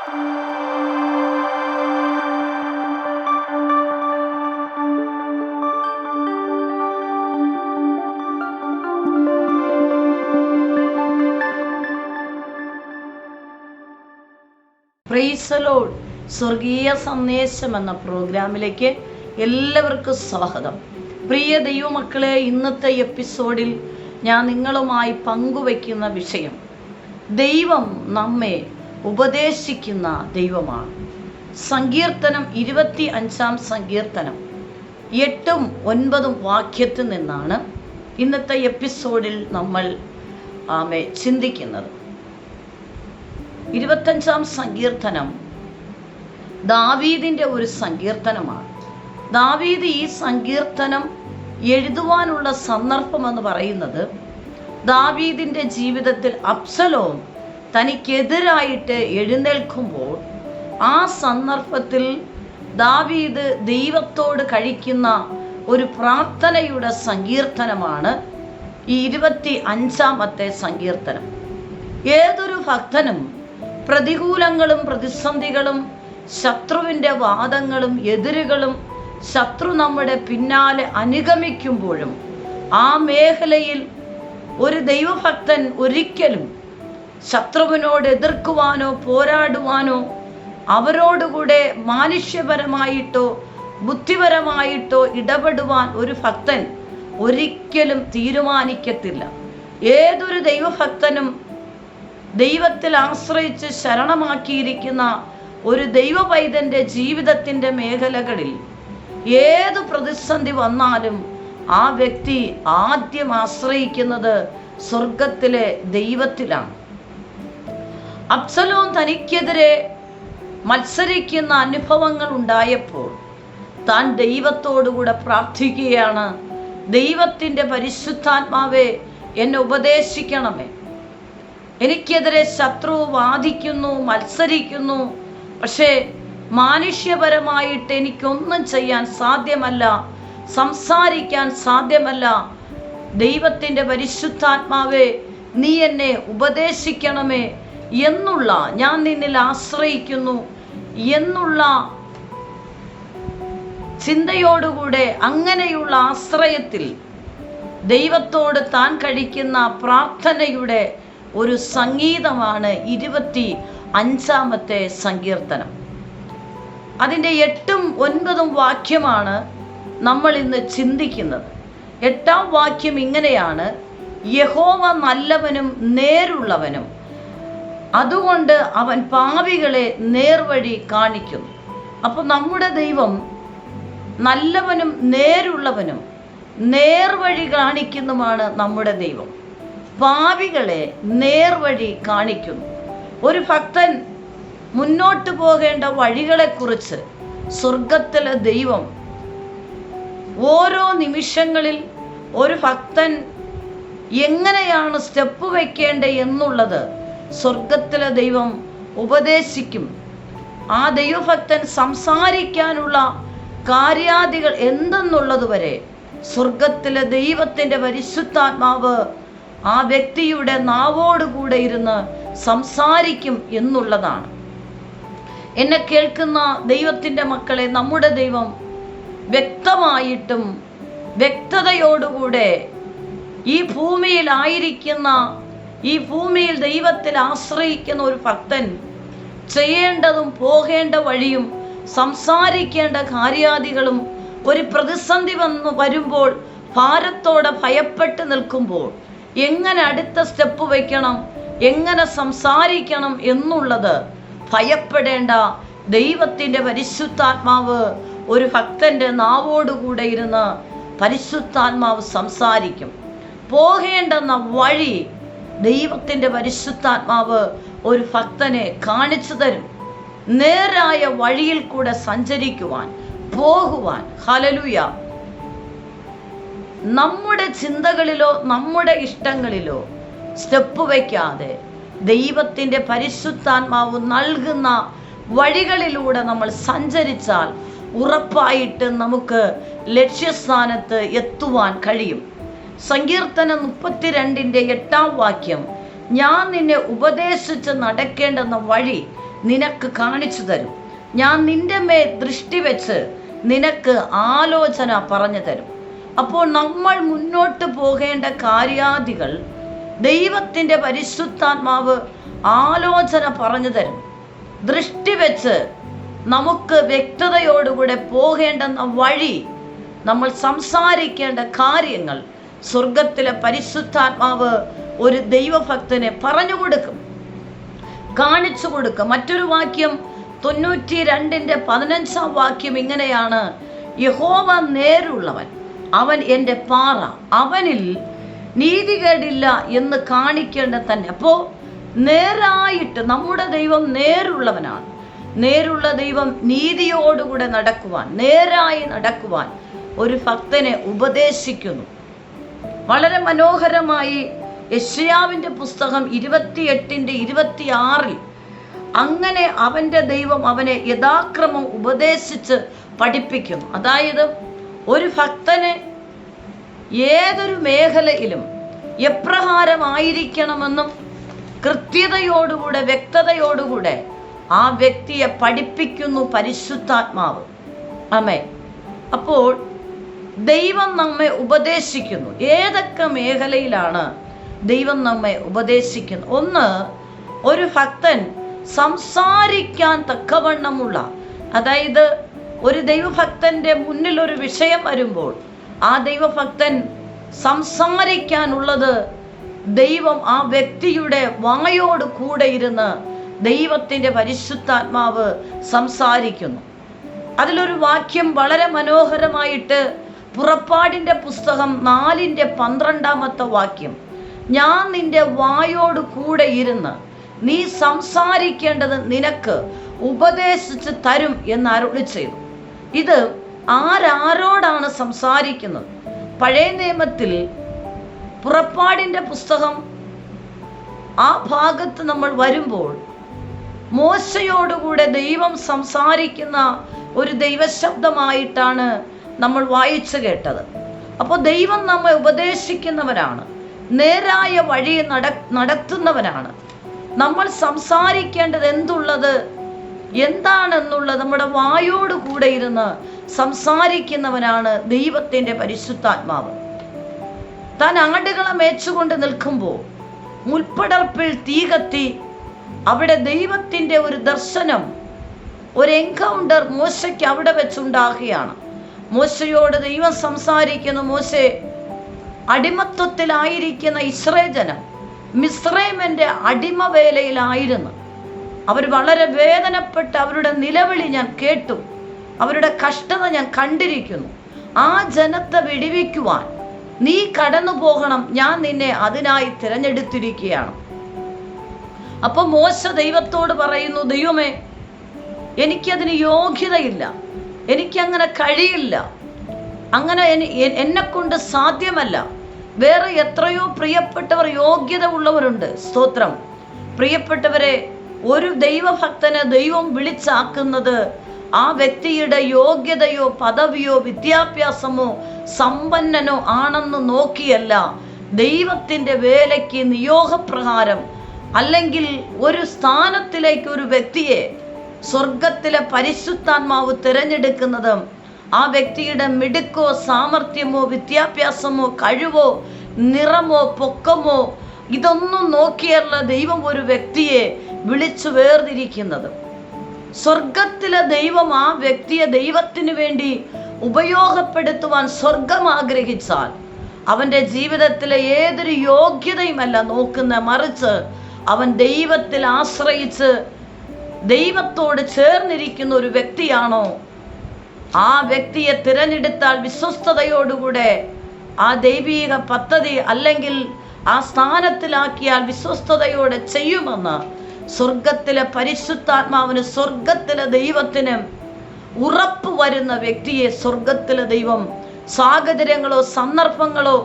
Praise the Lord. സ്വർഗീയ സന്ദേശം എന്ന പ്രോഗ്രാമിലേക്ക് എല്ലാവർക്കും സ്വാഗതം. പ്രിയ ദൈവമക്കളെ, ഇന്നത്തെ എപ്പിസോഡിൽ ഞാൻ നിങ്ങളുമായി പങ്കുവയ്ക്കുന്ന വിഷയം, ദൈവം നമ്മെ ഉപദേശിക്കുന്ന ദൈവമാണ്. സങ്കീർത്തനം 25 സങ്കീർത്തനം 8-9 വാക്യത്തിൽ നിന്നാണ് ഇന്നത്തെ എപ്പിസോഡിൽ നമ്മൾ ചിന്തിക്കുന്നത്. 25 സങ്കീർത്തനം ദാവീദിൻ്റെ ഒരു സങ്കീർത്തനമാണ്. ദാവീദ് ഈ സങ്കീർത്തനം എഴുതുവാനുള്ള സന്ദർഭം എന്ന് പറയുന്നത്, ദാവീദിൻ്റെ ജീവിതത്തിൽ അബ്സലോം തനിക്കെതിരായിട്ട് എഴുന്നേൽക്കുമ്പോൾ ആ സന്ദർഭത്തിൽ ദാവീദ് ദൈവത്തോട് കഴിക്കുന്ന ഒരു പ്രാർത്ഥനയുടെ സങ്കീർത്തനമാണ് ഈ 25 സങ്കീർത്തനം. ഏതൊരു ഭക്തനും പ്രതികൂലങ്ങളും പ്രതിസന്ധികളും ശത്രുവിൻ്റെ വാദങ്ങളും എതിരുകളും ശത്രു നമ്മുടെ പിന്നാലെ അനുഗമിക്കുമ്പോഴും ആ മേഖലയിൽ ഒരു ദൈവഭക്തൻ ഒരിക്കലും ശത്രുവിനോട് എതിർക്കുവാനോ പോരാടുവാനോ അവരോടുകൂടെ മാനുഷ്യപരമായിട്ടോ ബുദ്ധിപരമായിട്ടോ ഇടപെടുവാൻ ഒരു ഭക്തൻ ഒരിക്കലും തീരുമാനിക്കത്തില്ല. ഏതൊരു ദൈവഭക്തനും ദൈവത്തിൽ ആശ്രയിച്ച് ശരണമാക്കിയിരിക്കുന്ന ഒരു ദൈവപൈതൻ്റെ ജീവിതത്തിൻ്റെ മേഖലകളിൽ ഏത് പ്രതിസന്ധി വന്നാലും ആ വ്യക്തി ആദ്യം ആശ്രയിക്കുന്നത് സ്വർഗത്തിലെ ദൈവത്തിലാണ്. അബ്സലോം തനിക്കെതിരെ മത്സരിക്കുന്ന അനുഭവങ്ങൾ ഉണ്ടായപ്പോൾ താൻ ദൈവത്തോടുകൂടെ പ്രാർത്ഥിക്കുകയാണ്, ദൈവത്തിൻ്റെ പരിശുദ്ധാത്മാവേ, എന്നെ ഉപദേശിക്കണമേ. എനിക്കെതിരെ ശത്രു വാദിക്കുന്നു, മത്സരിക്കുന്നു, പക്ഷേ മാനുഷ്യപരമായിട്ട് എനിക്കൊന്നും ചെയ്യാൻ സാധ്യമല്ല, സംസാരിക്കാൻ സാധ്യമല്ല. ദൈവത്തിൻ്റെ പരിശുദ്ധാത്മാവേ, നീ എന്നെ ഉപദേശിക്കണമേ എന്നുള്ള, ഞാൻ നിന്നിൽ ആശ്രയിക്കുന്നു എന്നുള്ള ചിന്തയോടുകൂടെ അങ്ങനെയുള്ള ആശ്രയത്തിൽ ദൈവത്തോട് താൻ കഴിക്കുന്ന പ്രാർത്ഥനയുടെ ഒരു സംഗീതമാണ് 25 സങ്കീർത്തനം. അതിൻ്റെ 8-9 വാക്യമാണ് നമ്മൾ ഇന്ന് ചിന്തിക്കുന്നത്. 8-ാം വാക്യം ഇങ്ങനെയാണ്: യഹോവ നല്ലവനും നേരുള്ളവനും, അതുകൊണ്ട് അവൻ പാപികളെ നേർവഴി കാണിക്കുന്നു. അപ്പോൾ നമ്മുടെ ദൈവം നല്ലവനും നേരുള്ളവനും നേർവഴി കാണിക്കുന്നതുമാണ് നമ്മുടെ ദൈവം. പാപികളെ നേർവഴി കാണിക്കുന്നു. ഒരു ഭക്തൻ മുന്നോട്ട് പോകേണ്ട വഴികളെക്കുറിച്ച് സ്വർഗത്തിലെ ദൈവം ഓരോ നിമിഷങ്ങളിൽ ഒരു ഭക്തൻ എങ്ങനെയാണ് സ്റ്റെപ്പ് വയ്ക്കേണ്ടത് എന്നുള്ളത് സ്വർഗത്തിലെ ദൈവം ഉപദേശിക്കും. ആ ദൈവഭക്തൻ സംസാരിക്കാനുള്ള കാര്യാദികൾ എന്തെന്നുള്ളതുവരെ സ്വർഗത്തിലെ ദൈവത്തിൻ്റെ പരിശുദ്ധാത്മാവ് ആ വ്യക്തിയുടെ നാവോടുകൂടെ ഇരുന്ന് സംസാരിക്കും എന്നുള്ളതാണ്. എന്നെ കേൾക്കുന്ന ദൈവത്തിൻ്റെ മക്കളെ, നമ്മുടെ ദൈവം വ്യക്തമായിട്ടും വ്യക്തതയോടുകൂടെ ഈ ഭൂമിയിലായിരിക്കുന്ന, ഈ ഭൂമിയിൽ ദൈവത്തിൽ ആശ്രയിക്കുന്ന ഒരു ഭക്തൻ ചെയ്യേണ്ടതും പോകേണ്ട വഴിയും സംസാരിക്കേണ്ട കാര്യാദികളും, ഒരു പ്രതിസന്ധി വരുമ്പോൾ ഭാരത്തോടെ ഭയപ്പെട്ട് നിൽക്കുമ്പോൾ എങ്ങനെ അടുത്ത സ്റ്റെപ്പ് വയ്ക്കണം, എങ്ങനെ സംസാരിക്കണം എന്നുള്ളത് ഭയപ്പെടേണ്ട ദൈവത്തിൻ്റെ പരിശുദ്ധാത്മാവ് ഒരു ഭക്തൻ്റെ നാവോടുകൂടെ ഇരുന്ന് പരിശുദ്ധാത്മാവ് സംസാരിക്കും. പോകേണ്ടെന്ന വഴി ദൈവത്തിൻ്റെ പരിശുദ്ധാത്മാവ് ഒരു ഭക്തനെ കാണിച്ചു തരും. നേരായ വഴിയിൽ കൂടെ സഞ്ചരിക്കുവാൻ, പോകുവാൻ. ഹല്ലേലൂയ. നമ്മുടെ ചിന്തകളിലോ നമ്മുടെ ഇഷ്ടങ്ങളിലോ സ്റ്റെപ്പ് വയ്ക്കാതെ ദൈവത്തിൻ്റെ പരിശുദ്ധാത്മാവ് നൽകുന്ന വഴികളിലൂടെ നമ്മൾ സഞ്ചരിച്ചാൽ ഉറപ്പായിട്ട് നമുക്ക് ലക്ഷ്യസ്ഥാനത്ത് എത്തുവാൻ കഴിയും. സങ്കീർത്തനം 32-ന്റെ 8-ാം വാക്യം, ഞാൻ നിന്നെ ഉപദേശിച്ച് നടക്കേണ്ടെന്ന വഴി നിനക്ക് കാണിച്ചു തരും. ഞാൻ നിന്റെ മേൽ ദൃഷ്ടി വെച്ച് നിനക്ക് ആലോചന പറഞ്ഞു തരും. അപ്പോൾ നമ്മൾ മുന്നോട്ട് പോകേണ്ട കാര്യാദികൾ ദൈവത്തിൻ്റെ പരിശുദ്ധാത്മാവ് ആലോചന പറഞ്ഞു തരും. ദൃഷ്ടി വെച്ച് നമുക്ക് വ്യക്തതയോടുകൂടെ പോകേണ്ടെന്ന വഴി, നമ്മൾ സംസാരിക്കേണ്ട കാര്യങ്ങൾ സ്വർഗത്തിലെ പരിശുദ്ധാത്മാവ് ഒരു ദൈവഭക്തനെ പറഞ്ഞു കൊടുക്കും, കാണിച്ചു കൊടുക്കും. മറ്റൊരു വാക്യം 92:15 വാക്യം ഇങ്ങനെയാണ്: യഹോവ നേരുള്ളവൻ, അവൻ എൻ്റെ പാറ, അവനിൽ നീതികേടില്ല എന്ന് കാണിക്കേണ്ട തന്നെ. അപ്പോൾ നേരായിട്ട് നമ്മുടെ ദൈവം നേരുള്ളവനാണ്. നേരുള്ള ദൈവം നീതിയോടുകൂടെ നടക്കുവാൻ, നേരായി നടക്കുവാൻ ഒരു ഭക്തനെ ഉപദേശിക്കുന്നു. വളരെ മനോഹരമായി യെശയ്യാവിൻ്റെ പുസ്തകം 28:26 അങ്ങനെ അവൻ്റെ ദൈവം അവനെ യഥാക്രമം ഉപദേശിച്ച് പഠിപ്പിക്കുന്നു. അതായത് ഒരു ഭക്തന് ഏതൊരു മേഖലയിലും എപ്രകാരമായിരിക്കണമെന്നും കൃത്യതയോടുകൂടെ വ്യക്തതയോടുകൂടെ ആ വ്യക്തിയെ പഠിപ്പിക്കുന്നു പരിശുദ്ധാത്മാവ്. ആമേൻ. അപ്പോൾ ദൈവം നമ്മെ ഉപദേശിക്കുന്നു. ഏതൊക്കെ മേഖലയിലാണ് ദൈവം നമ്മെ ഉപദേശിക്കുന്നത്? ഒന്ന്, ഒരു ഭക്തൻ സംസാരിക്കാൻ തക്കവണ്ണമുള്ള, അതായത് ഒരു ദൈവഭക്തന്റെ മുന്നിൽ ഒരു വിഷയം വരുമ്പോൾ ആ ദൈവഭക്തൻ സംസാരിക്കാനുള്ളത് ദൈവം ആ വ്യക്തിയുടെ വായോട് കൂടെ ഇരുന്ന് ദൈവത്തിൻ്റെ പരിശുദ്ധാത്മാവ് സംസാരിക്കുന്നു. അതിലൊരു വാക്യം വളരെ മനോഹരമായിട്ട് പുറപ്പാടിൻ്റെ പുസ്തകം 4:12 വാക്യം: ഞാൻ നിന്റെ വായോട് കൂടെ ഇരുന്ന് നീ സംസാരിക്കേണ്ടത് നിനക്ക് ഉപദേശിച്ച് തരും എന്ന് അരുളി ചെയ്തു. ഇത് ആരോടാണ് സംസാരിക്കുന്നത്? പഴയ നിയമത്തിൽ പുറപ്പാടിൻ്റെ പുസ്തകം ആ ഭാഗത്ത് നമ്മൾ വരുമ്പോൾ മോശയോടുകൂടെ ദൈവം സംസാരിക്കുന്ന ഒരു ദൈവശബ്ദമായിട്ടാണ് നമ്മൾ വായിച്ചു കേട്ടത്. അപ്പോൾ ദൈവം നമ്മെ ഉപദേശിക്കുന്നവരാണ്, നേരായ വഴി നടത്തുന്നവനാണ്. നമ്മൾ സംസാരിക്കേണ്ടത് എന്താണെന്നുള്ളത് നമ്മുടെ വായോട് കൂടെ ഇരുന്ന് സംസാരിക്കുന്നവനാണ് ദൈവത്തിൻ്റെ പരിശുദ്ധാത്മാവ്. താൻ ആടുകളെ മേച്ചുകൊണ്ട് നിൽക്കുമ്പോൾ മുൾപ്പടർപ്പിൽ തീ കത്തി, അവിടെ ദൈവത്തിൻ്റെ ഒരു ദർശനം, ഒരു എൻകൗണ്ടർ മോശയ്ക്ക് അവിടെ വെച്ചുണ്ടാകുകയാണ്. മോശയോട് ദൈവം സംസാരിക്കുന്നു: മോശെ, അടിമത്വത്തിലായിരിക്കുന്ന ഇസ്രായേൽ ജനം മിസ്രൈമിന്റെ അടിമവേലയിലായിരുന്നു. അവർ വളരെ വേദനപ്പെട്ട് അവരുടെ നിലവിളി ഞാൻ കേട്ടു, അവരുടെ കഷ്ടത ഞാൻ കണ്ടിരിക്കുന്നു. ആ ജനത്തെ വിടുവിക്കുവാൻ നീ കടന്നു പോകണം, ഞാൻ നിന്നെ അതിനായി തിരഞ്ഞെടുത്തിരിക്കുകയാണ്. അപ്പൊ മോശ ദൈവത്തോട് പറയുന്നു: ദൈവമേ, എനിക്കതിന് യോഗ്യതയില്ല, എനിക്കങ്ങനെ കഴിയില്ല, അങ്ങനെ എന്നെ കൊണ്ട് സാധ്യമല്ല. വേറെ എത്രയോ പ്രിയപ്പെട്ടവർ യോഗ്യത ഉള്ളവരുണ്ട്. സ്തോത്രം. പ്രിയപ്പെട്ടവരെ, ഒരു ദൈവഭക്തനെ ദൈവം വിളിച്ചാക്കുന്നത് ആ വ്യക്തിയുടെ യോഗ്യതയോ പദവിയോ വിദ്യാഭ്യാസമോ സമ്പന്നനോ ആണെന്ന് നോക്കിയല്ല, ദൈവത്തിൻ്റെ വേലയ്ക്ക് നിയോഗപ്രകാരം അല്ലെങ്കിൽ ഒരു സ്ഥാനത്തിലേക്ക് ഒരു വ്യക്തിയെ സ്വർഗത്തിലെ പരിശുദ്ധാത്മാവ് തിരഞ്ഞെടുക്കുന്നത് ആ വ്യക്തിയുടെ മിടുക്കോ സാമർഥ്യമോ വിദ്യാഭ്യാസമോ കഴിവോ നിറമോ പൊക്കമോ ഇതൊന്നും നോക്കിയല്ല ദൈവം ഒരു വ്യക്തിയെ വിളിച്ചു വേർതിരിക്കുന്നത്. സ്വർഗത്തിലെ ദൈവം ആ വ്യക്തിയെ ദൈവത്തിന് വേണ്ടി ഉപയോഗപ്പെടുത്തുവാൻ സ്വർഗം ആഗ്രഹിച്ചാൽ അവൻ്റെ ജീവിതത്തിലെ ഏതൊരു യോഗ്യതയുമല്ല നോക്കുന്ന, മറിച്ച് അവൻ ദൈവത്തിൽ ആശ്രയിച്ച് ദൈവത്തോട് ചേർന്നിരിക്കുന്ന ഒരു വ്യക്തിയാണോ, ആ വ്യക്തിയെ തിരഞ്ഞെടുത്താൽ വിശ്വസ്തയോടുകൂടെ ആ ദൈവീക പദ്ധതി അല്ലെങ്കിൽ ആ സ്ഥാനത്തിലാക്കിയാൽ വിശ്വസ്തയോടെ ചെയ്യുമെന്ന് സ്വർഗത്തിലെ പരിശുദ്ധാത്മാവിന്, സ്വർഗത്തിലെ ദൈവത്തിന് ഉറപ്പ് വരുന്ന വ്യക്തിയെ സ്വർഗത്തിലെ ദൈവം സാഹചര്യങ്ങളോ സന്ദർഭങ്ങളോ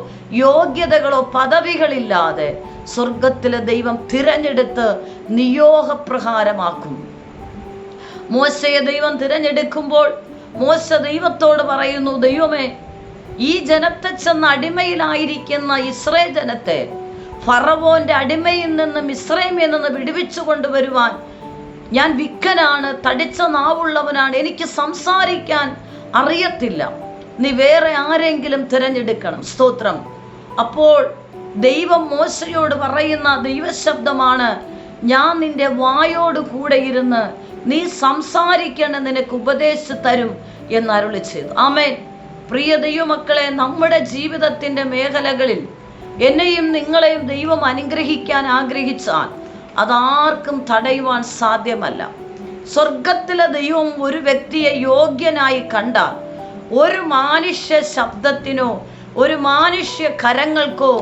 യോഗ്യതകളോ പദവികളില്ലാതെ സ്വർഗത്തിലെ ദൈവം തിരഞ്ഞെടുത്ത് നിയോഗപ്രകാരമാക്കും. മോശയെ ദൈവം തിരഞ്ഞെടുക്കുമ്പോൾ മോശ ദൈവത്തോട് പറയുന്നു: ദൈവമേ, ഈ ജനത്തെ ചെന്ന് അടിമയിലായിരിക്കുന്ന ഇസ്രായേൽ ജനത്തെ ഫറവോന്റെ അടിമയിൽ നിന്ന് മിസ്രൈമിൽ നിന്ന് വിടുവിച്ചു കൊണ്ടുവരുവാൻ ഞാൻ വിക്കനാണ്, തടിച്ച നാവുള്ളവനാണ്, എനിക്ക് സംസാരിക്കാൻ അറിയത്തില്ല. നീ വേറെ ആരെങ്കിലും തിരഞ്ഞെടുക്കണം. സ്തോത്രം. അപ്പോൾ ദൈവം മോശയോട് പറയുന്ന ദൈവശബ്ദമാണ്, ഞാൻ നിന്റെ വായോട് കൂടെ ഇരുന്ന് നീ സംസാരിക്കണം, നിനക്ക് ഉപദേശിച്ചു തരും എന്ന് അരുളി ചെയ്തു. ആമേൻ. പ്രിയ ദൈവമക്കളെ, നമ്മുടെ ജീവിതത്തിന്റെ മേഖലകളിൽ എന്നെയും നിങ്ങളെയും ദൈവം അനുഗ്രഹിക്കാൻ ആഗ്രഹിച്ചാൽ അതാർക്കും തടയുവാൻ സാധ്യമല്ല. സ്വർഗത്തിലെ ദൈവം ഒരു വ്യക്തിയെ യോഗ്യനായി കണ്ടാൽ ഒരു മാനുഷ്യ ശബ്ദത്തിനോ ഒരു മാനുഷ്യ കരങ്ങൾക്കോ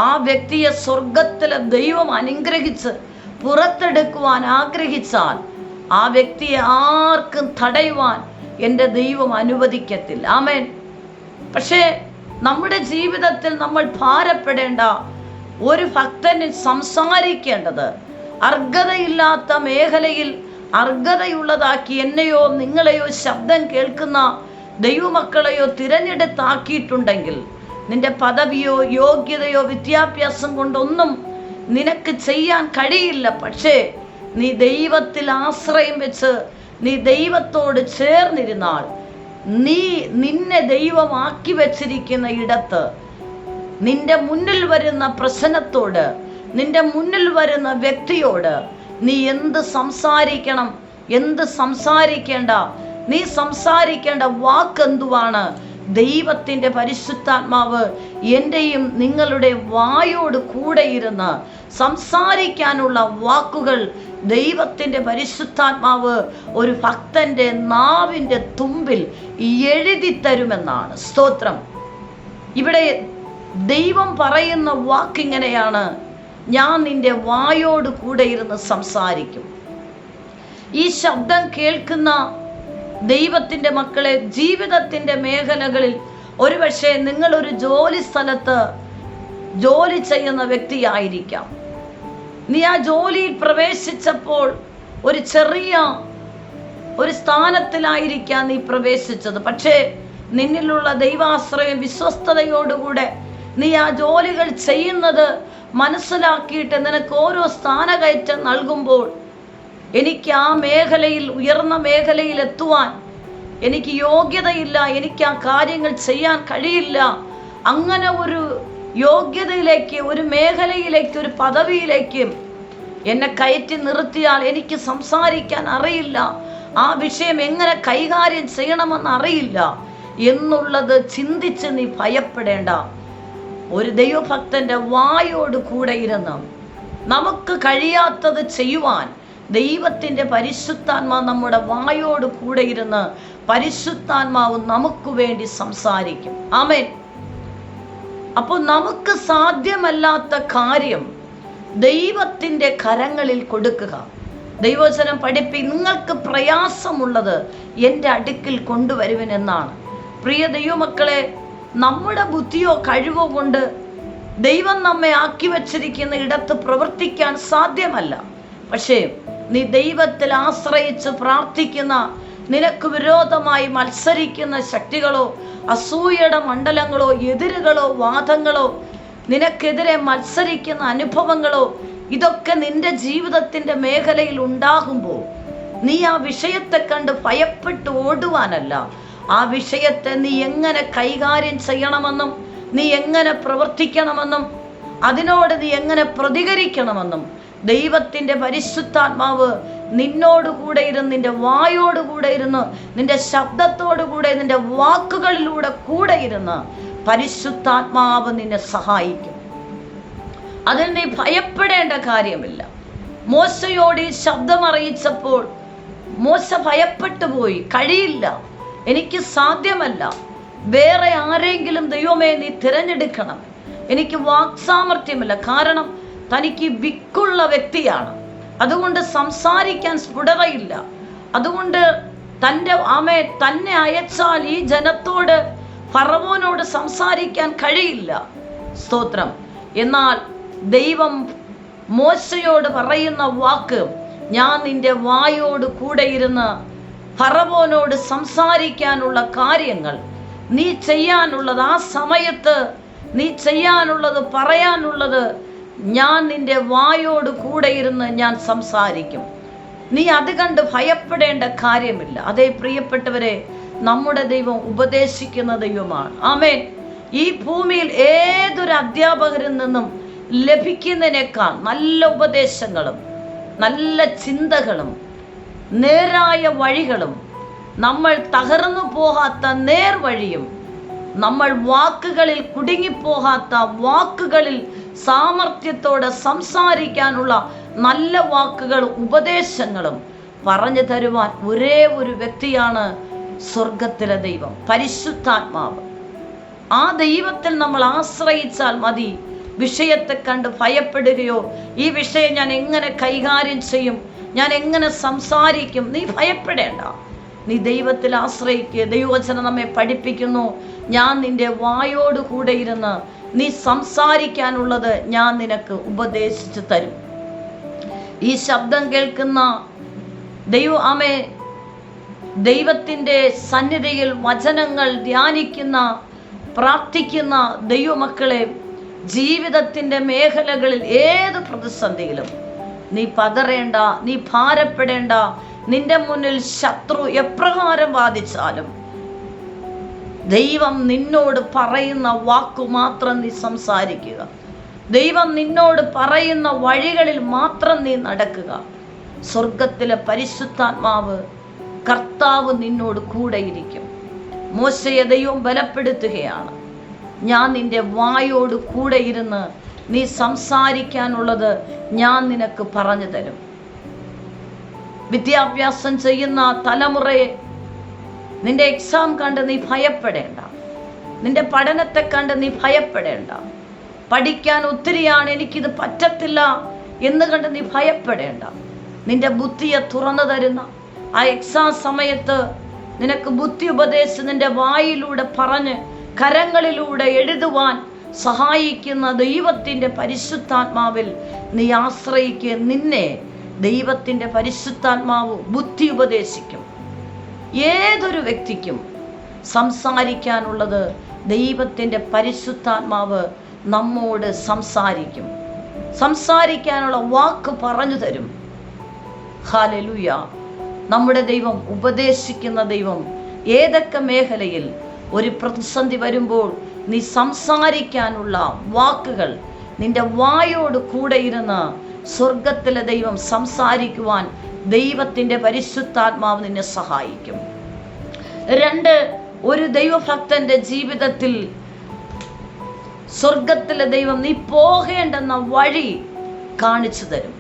ആ വ്യക്തിയെ സ്വർഗത്തിലെ ദൈവം അനുഗ്രഹിച്ച് പുറത്തെടുക്കുവാൻ ആഗ്രഹിച്ചാൽ ആ വ്യക്തിയെ ആർക്കും തടയുവാൻ എൻ്റെ ദൈവം അനുവദിക്കത്തില്ല. ആമേൻ. പക്ഷേ നമ്മുടെ ജീവിതത്തിൽ നമ്മൾ ഭാരപ്പെടേണ്ട, ഒരു ഭക്തന് സംസാരിക്കേണ്ടത് അർഹതയില്ലാത്ത മേഖലയിൽ അർഹതയുള്ളതാക്കി എന്നെയോ നിങ്ങളെയോ ശബ്ദം കേൾക്കുന്ന ദൈവമക്കളെയോ തിരഞ്ഞെടുത്താക്കിയിട്ടുണ്ടെങ്കിൽ നിന്റെ പദവിയോ യോഗ്യതയോ വിദ്യാഭ്യാസം കൊണ്ടൊന്നും നിനക്ക് ചെയ്യാൻ കഴിയില്ല. പക്ഷേ നീ ദൈവത്തിൽ ആശ്രയം വെച്ച് നീ ദൈവത്തോട് ചേർന്നിരുന്നാൽ നിന്നെ ദൈവമാക്കി വെച്ചിരിക്കുന്ന ഇടത്ത് നിന്റെ മുന്നിൽ വരുന്ന പ്രശ്നത്തോട്, നിന്റെ മുന്നിൽ വരുന്ന വ്യക്തിയോട് നീ എന്ത് സംസാരിക്കണം, എന്ത് സംസാരിക്കേണ്ട, നീ സംസാരിക്കേണ്ട വാക്കെന്തുവാണ്? ദൈവത്തിൻ്റെ പരിശുദ്ധാത്മാവ് എൻ്റെയും നിങ്ങളുടെ വായോട് കൂടെ ഇരുന്ന് സംസാരിക്കാനുള്ള വാക്കുകൾ ദൈവത്തിൻ്റെ പരിശുദ്ധാത്മാവ് ഒരു ഭക്തന്റെ നാവിൻ്റെ തുമ്പിൽ എഴുതി തരുമെന്നാണ്. സ്തോത്രം. ഇവിടെ ദൈവം പറയുന്ന വാക്കിങ്ങനെയാണ്, ഞാൻ നിന്റെ വായോട് കൂടെ ഇരുന്ന് സംസാരിക്കും. ഈ ശബ്ദം കേൾക്കുന്ന ദൈവത്തിൻ്റെ മക്കളെ, ജീവിതത്തിൻ്റെ മേഖലകളിൽ ഒരുപക്ഷെ നിങ്ങളൊരു ജോലി സ്ഥലത്ത് ജോലി ചെയ്യുന്ന വ്യക്തിയായിരിക്കാം. നീ ആ ജോലിയിൽ പ്രവേശിച്ചപ്പോൾ ഒരു ചെറിയ ഒരു സ്ഥാനത്തിലായിരിക്കാം നീ പ്രവേശിച്ചത്. പക്ഷേ നിന്നിലുള്ള ദൈവാശ്രയം വിശ്വസ്തയോടുകൂടെ നീ ആ ജോലികൾ ചെയ്യുന്നത് മനസ്സിലാക്കിയിട്ട് നിനക്ക് ഓരോ സ്ഥാനകയറ്റം നൽകുമ്പോൾ, എനിക്ക് ആ മേഖലയിൽ, ഉയർന്ന മേഖലയിൽ എത്തുവാൻ എനിക്ക് യോഗ്യതയില്ല, എനിക്ക് ആ കാര്യങ്ങൾ ചെയ്യാൻ കഴിയില്ല, അങ്ങനെ ഒരു യോഗ്യതയിലേക്ക്, ഒരു മേഖലയിലേക്ക്, ഒരു പദവിയിലേക്ക് എന്നെ കയറ്റി നിർത്തിയാൽ എനിക്ക് സംസാരിക്കാൻ അറിയില്ല, ആ വിഷയം എങ്ങനെ കൈകാര്യം ചെയ്യണമെന്ന് അറിയില്ല എന്നുള്ളത് ചിന്തിച്ച് നീ ഭയപ്പെടേണ്ട. ഒരു ദൈവഭക്തന്റെ വായോട് കൂടെ ഇരുന്ന് നമുക്ക് കഴിയാത്തത് ചെയ്യുവാൻ ദൈവത്തിൻ്റെ പരിശുദ്ധാത്മാവ് നമ്മുടെ വായോട് കൂടെ ഇരുന്ന് പരിശുദ്ധാത്മാവ് നമുക്ക് വേണ്ടി സംസാരിക്കും. ആമേൻ. അപ്പോൾ നമുക്ക് സാധ്യമല്ലാത്ത കാര്യം ദൈവത്തിൻ്റെ കരങ്ങളിൽ കൊടുക്കുക. ദൈവവചനം നിങ്ങൾക്ക് പ്രയാസമുള്ളത് എൻ്റെ അടുക്കിൽ കൊണ്ടുവരുവനെന്നാണ്. പ്രിയ ദൈവമക്കളെ, നമ്മുടെ ബുദ്ധിയോ കഴിവോ കൊണ്ട് ദൈവം നമ്മെ ആക്കി വച്ചിരിക്കുന്ന ഇടത്ത് പ്രവർത്തിക്കാൻ സാധ്യമല്ല. പക്ഷേ നീ ദൈവത്തിൽ ആശ്രയിച്ച് പ്രാർത്ഥിക്കുന്ന, നിനക്ക് വിരോധമായി മത്സരിക്കുന്ന ശക്തികളോ അസൂയയുടെ മണ്ഡലങ്ങളോ എതിരുകളോ വാദങ്ങളോ നിനക്കെതിരെ മത്സരിക്കുന്ന അനുഭവങ്ങളോ ഇതൊക്കെ നിന്റെ ജീവിതത്തിൻ്റെ മേഖലയിൽ ഉണ്ടാകുമ്പോൾ നീ ആ വിഷയത്തെ കണ്ട് ഭയപ്പെട്ട് ഓടുവാനല്ല, ആ വിഷയത്തെ നീ എങ്ങനെ കൈകാര്യം ചെയ്യണമെന്നും നീ എങ്ങനെ പ്രവർത്തിക്കണമെന്നും അതിനോട് നീ എങ്ങനെ പ്രതികരിക്കണമെന്നും ദൈവത്തിൻ്റെ പരിശുദ്ധാത്മാവ് നിന്നോടുകൂടെ ഇരുന്ന്, നിന്റെ വായോടുകൂടെ ഇരുന്ന്, നിന്റെ ശബ്ദത്തോടുകൂടെ, നിന്റെ വാക്കുകളിലൂടെ കൂടെ ഇരുന്ന് പരിശുദ്ധാത്മാവ് നിന്നെ സഹായിക്കും. അതിൽ നീ ഭയപ്പെടേണ്ട കാര്യമില്ല. മോശയോട് ഈ ശബ്ദം അറിയിച്ചപ്പോൾ മോശ ഭയപ്പെട്ടു പോയി. കഴിയില്ല, എനിക്ക് സാധ്യമല്ല, വേറെ ആരെങ്കിലും ദൈവമേ നീ തിരഞ്ഞെടുക്കണം, എനിക്ക് വാക്സാമർത്ഥ്യമില്ല. കാരണം തനിക്ക് വിക്കുള്ള വ്യക്തിയാണ്, അതുകൊണ്ട് സംസാരിക്കാൻ സ്ഫുടതയില്ല. അതുകൊണ്ട് തന്നെ അയച്ചാൽ ഈ ജനത്തോട്, ഫറവോനോട് സംസാരിക്കാൻ കഴിയില്ല. സ്തോത്രം. എന്നാൽ ദൈവം മോശയോട് പറയുന്ന വാക്ക്, ഞാൻ നിന്റെ വായോട് കൂടെ ഇരുന്ന് ഫറവോനോട് സംസാരിക്കാനുള്ള കാര്യങ്ങൾ നീ ചെയ്യാനുള്ളത്, ആ സമയത്ത് നീ ചെയ്യാനുള്ളത്, പറയാനുള്ളത്, ഞാൻ നിന്റെ വായോട് കൂടെ ഇരുന്ന് ഞാൻ സംസാരിക്കും. നീ അത് കണ്ട് ഭയപ്പെടേണ്ട കാര്യമില്ല. അതേ പ്രിയപ്പെട്ടവരെ, നമ്മുടെ ദൈവം ഉപദേശിക്കുന്ന ദൈവമാണ്. ആമേൻ. ഈ ഭൂമിയിൽ ഏതൊരു അധ്യാപകരിൽ നിന്നും ലഭിക്കുന്നതിനേക്കാൾ നല്ല ഉപദേശങ്ങളും നല്ല ചിന്തകളും നേരായ വഴികളും, നമ്മൾ തകർന്നു പോകാത്ത നേർവഴിയും, നമ്മൾ വാക്കുകളിൽ കുടുങ്ങിപ്പോകാത്ത വാക്കുകളിൽ സാമർത്ഥ്യത്തോടെ സംസാരിക്കാനുള്ള നല്ല വാക്കുകൾ, ഉപദേശങ്ങളും പറഞ്ഞു തരുവാൻ ഒരേ ഒരു വ്യക്തിയാണ് സ്വർഗത്തിലെ ദൈവം, പരിശുദ്ധാത്മാവ്. ആ ദൈവത്തിൽ നമ്മൾ ആശ്രയിച്ചാൽ മതി. വിഷയത്തെ കണ്ട് ഭയപ്പെടുകയോ, ഈ വിഷയം ഞാൻ എങ്ങനെ കൈകാര്യം ചെയ്യും, ഞാൻ എങ്ങനെ സംസാരിക്കും, നീ ഭയപ്പെടേണ്ട. നീ ദൈവത്തിൽ ആശ്രയിക്കുക. ദൈവവചനം നമ്മെ പഠിപ്പിക്കുന്നു, ഞാൻ നിന്റെ വായോട് കൂടെ ഇരുന്ന് നീ സംസാരിക്കാനുള്ളത് ഞാൻ നിനക്ക് ഉപദേശിച്ചു തരും. ഈ ശബ്ദം കേൾക്കുന്ന ദൈവത്തിൻ്റെ സന്നിധിയിൽ വചനങ്ങൾ ധ്യാനിക്കുന്ന, പ്രാർത്ഥിക്കുന്ന ദൈവമക്കളെ, ജീവിതത്തിൻ്റെ മേഖലകളിൽ ഏത് പ്രതിസന്ധിയിലും നീ പതറേണ്ട, നീ ഭാരപ്പെടേണ്ട. നിന്റെ മുന്നിൽ ശത്രു എപ്രകാരം വാദിച്ചാലും ദൈവം നിന്നോട് പറയുന്ന വാക്കു മാത്രം നീ സംസാരിക്കുക. ദൈവം നിന്നോട് പറയുന്ന വഴികളിൽ മാത്രം നീ നടക്കുക. സ്വർഗത്തിലെ പരിശുദ്ധാത്മാവ് കർത്താവ് നിന്നോട് കൂടെയിരിക്കും. മോശയെ ദൈവം ബലപ്പെടുത്തുകയാണ്, ഞാൻ നിന്റെ വായോട് കൂടെ ഇരുന്ന് നീ സംസാരിക്കാനുള്ളത് ഞാൻ നിനക്ക് പറഞ്ഞു തരും. വിദ്യാഭ്യാസം ചെയ്യുന്ന തലമുറയെ, നിന്റെ എക്സാം കണ്ട് നീ ഭയപ്പെടേണ്ട, നിന്റെ പഠനത്തെ കണ്ട് നീ ഭയപ്പെടേണ്ട. പഠിക്കാൻ ഒത്തിരിയാണ്, എനിക്കിത് പറ്റത്തില്ല എന്ന് കണ്ട് നീ ഭയപ്പെടേണ്ട. നിന്റെ ബുദ്ധിയെ തുറന്നു തരുന്ന ആ എക്സാം സമയത്ത് നിനക്ക് ബുദ്ധി ഉപദേശിച്ച് നിന്റെ വായിലൂടെ പറഞ്ഞ് കരങ്ങളിലൂടെ എഴുതുവാൻ സഹായിക്കുന്ന ദൈവത്തിൻ്റെ പരിശുദ്ധാത്മാവിൽ നീ ആശ്രയിക്കുക. നിന്നെ ദൈവത്തിൻ്റെ പരിശുദ്ധാത്മാവ് ബുദ്ധി ഉപദേശിക്കും. ഏതൊരു വ്യക്തിക്കും സംസാരിക്കാനുള്ളത് ദൈവത്തിൻ്റെ പരിശുദ്ധാത്മാവ് നമ്മോട് സംസാരിക്കും. സംസാരിക്കാനുള്ള വാക്ക് പറഞ്ഞു തരും. ഹല്ലേലൂയ. നമ്മുടെ ദൈവം ഉപദേശിക്കുന്ന ദൈവം. ഏതൊക്കെ മേഖലയിൽ ഒരു പ്രതിസന്ധി വരുമ്പോൾ നീ സംസാരിക്കാനുള്ള വാക്കുകൾ നിന്റെ വായോട് കൂടെ ഇരുന്ന് സ്വർഗത്തിലെ ദൈവം സംസാരിക്കുവാൻ ദൈവത്തിൻ്റെ പരിശുദ്ധാത്മാവ് നിന്നെ സഹായിക്കും. 2, ഒരു ദൈവഭക്തന്റെ ജീവിതത്തിൽ സ്വർഗത്തിലെ ദൈവം നീ പോകേണ്ടെന്ന വഴി കാണിച്ചു തരും.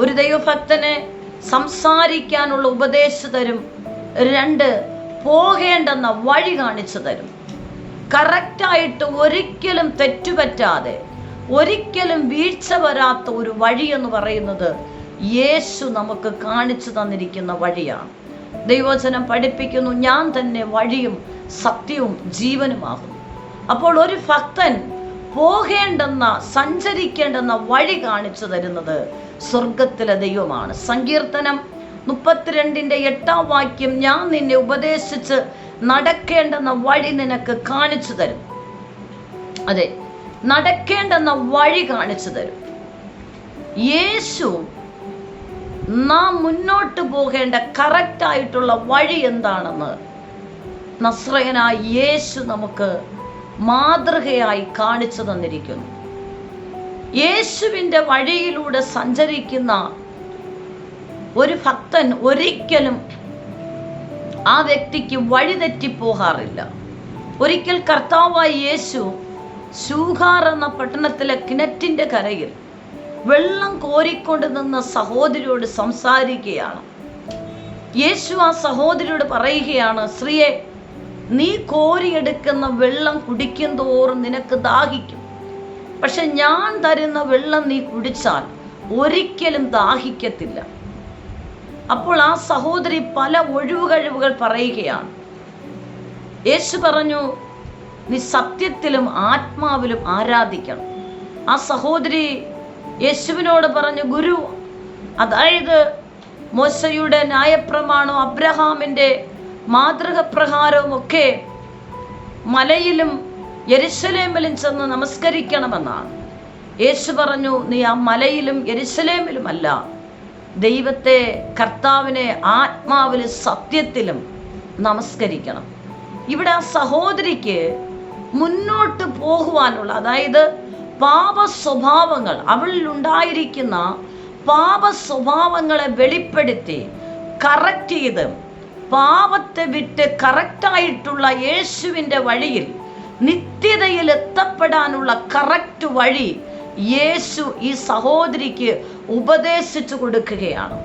ഒരു ദൈവഭക്തനെ സംസാരിക്കാനുള്ള ഉപദേശം തരും. 2, പോകേണ്ടെന്ന വഴി കാണിച്ചു തരും. കറക്റ്റായിട്ട് ഒരിക്കലും തെറ്റുപറ്റാതെ, ഒരിക്കലും വീഴ്ച വരാത്ത ഒരു വഴി എന്ന് പറയുന്നത് യേശു നമുക്ക് കാണിച്ചു തന്നിരിക്കുന്ന വഴിയാണ്. ദൈവവചനം പഠിപ്പിക്കുന്നു, ഞാൻ തന്നെ വഴിയും സത്യവും ജീവനുമാകും. അപ്പോൾ ഒരു ഭക്തൻ പോകേണ്ടെന്ന, സഞ്ചരിക്കേണ്ടെന്ന വഴി കാണിച്ചു തരുന്നത് സ്വർഗത്തിലെ ദൈവമാണ്. സങ്കീർത്തനം 32:8 ഞാൻ നിന്നെ ഉപദേശിച്ച് നടക്കേണ്ടെന്ന വഴി നിനക്ക് കാണിച്ചു തരും. അതെ, നടക്കേണ്ടെന്ന വഴി കാണിച്ചു തരും. യേശു നാം മുന്നോട്ട് പോകേണ്ട കറക്റ്റായിട്ടുള്ള വഴി എന്താണെന്ന് നസ്രയനായ യേശു നമുക്ക് മാതൃകയായി കാണിച്ചു തന്നിരിക്കുന്നു. യേശുവിൻ്റെ വഴിയിലൂടെ സഞ്ചരിക്കുന്ന ഒരു ഭക്തൻ ഒരിക്കലും ആ വ്യക്തിക്ക് വഴിതെറ്റിപ്പോകാറില്ല. ഒരിക്കൽ കർത്താവായ യേശു ശൂഖാർ എന്ന പട്ടണത്തിലെ കിണറ്റിൻ്റെ കരയിൽ വെള്ളം കോരിക്കൊണ്ട് നിന്ന സഹോദരിയോട് സംസാരിക്കുകയാണ്. യേശു ആ സഹോദരിയോട് പറയുകയാണ്, സ്ത്രീയെ, നീ കോരിയെടുക്കുന്ന വെള്ളം കുടിക്കും തോറും നിനക്ക് ദാഹിക്കും. പക്ഷെ ഞാൻ തരുന്ന വെള്ളം നീ കുടിച്ചാൽ ഒരിക്കലും ദാഹിക്കത്തില്ല. അപ്പോൾ ആ സഹോദരി പല ഒഴിവുകഴിവുകൾ പറയുകയാണ്. യേശു പറഞ്ഞു, നീ സത്യത്തിലും ആത്മാവിലും ആരാധിക്കണം. ആ സഹോദരി യേശുവിനോട് പറഞ്ഞു, ഗുരു, അതായത് മോശയുടെ ന്യായപ്രമാണവും അബ്രഹാമിൻ്റെ മാതൃകപ്രകാരവും ഒക്കെ മലയിലും യെരുശലേമിലും ചെന്ന് നമസ്കരിക്കണമെന്നാണ്. യേശു പറഞ്ഞു, നീ ആ മലയിലും യെരുശലേമിലുമല്ല, ദൈവത്തെ, കർത്താവിനെ ആത്മാവിലും സത്യത്തിലും നമസ്കരിക്കണം. ഇവിടെ ആ സഹോദരിക്ക് മുന്നോട്ട് പോകുവാനുള്ള, അതായത് പാപ സ്വഭാവങ്ങൾ, അവളിൽ ഉണ്ടായിരിക്കുന്ന പാപ സ്വഭാവങ്ങളെ വെളിപ്പെടുത്തി കറക്റ്റ് ചെയ്ത് പാപത്തെ വിട്ട് കറക്റ്റായിട്ടുള്ള യേശുവിൻ്റെ വഴിയിൽ നിത്യതയിൽ എത്തപ്പെടാനുള്ള കറക്റ്റ് വഴി യേശു ഈ സഹോദരിക്ക് ഉപദേശിച്ചു കൊടുക്കുകയാണ്.